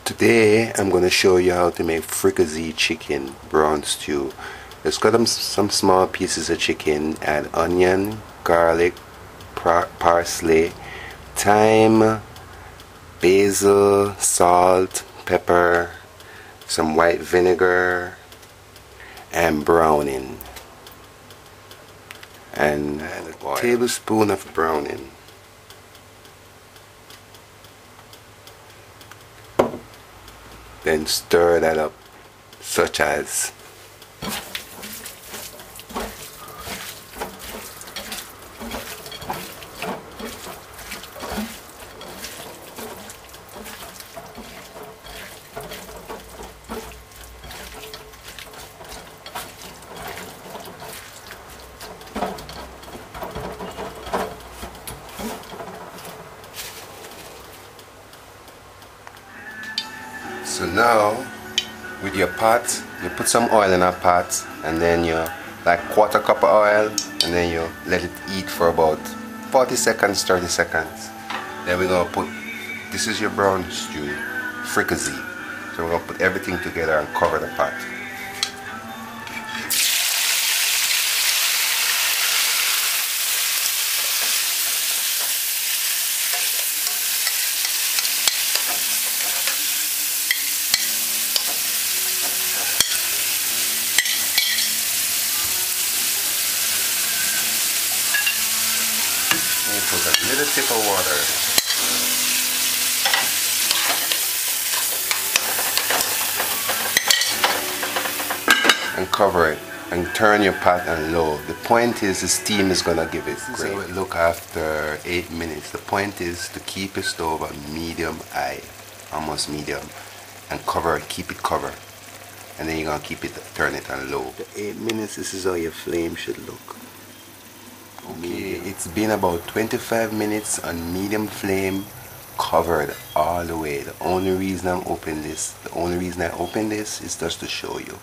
Today I'm going to show you how to make fricassee chicken brown stew. Let's cut up some small pieces of chicken, add onion, garlic, parsley, thyme, basil, salt, pepper, some white vinegar, and browning, and a tablespoon of browning. Then stir that up, such as so now with your pot, you put some oil in a pot, and then you like quarter cup of oil, and then you let it eat for about 40 seconds, 30 seconds. Then we're gonna put, this is your brown stew, fricassee. So we're gonna put everything together and cover the pot. And put a little tip of water. And cover it and turn your pot on low. The point is the steam is gonna give it. This is how it look after 8 minutes. The point is to keep your stove on medium high, almost medium, and cover it, keep it covered. And then you're gonna keep it, turn it on low. After 8 minutes, this is how your flame should look. Okay, it's been about 25 minutes on medium flame, covered all the way. The only reason I open this is just to show you.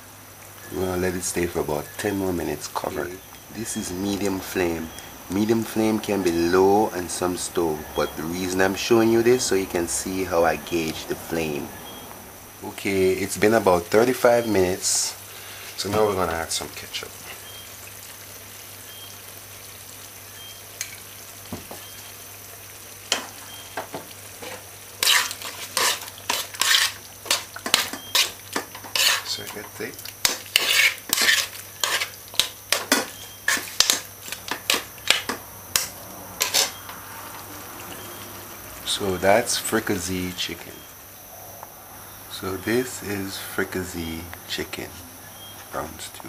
We're gonna let it stay for about 10 more minutes covered. This is medium flame. Medium flame can be low on some stove, but the reason I'm showing you this so you can see how I gauge the flame. Okay, it's been about 35 minutes. So now we're gonna add some ketchup. So get thick. So that's fricassee chicken. So this is fricassee chicken brown stew.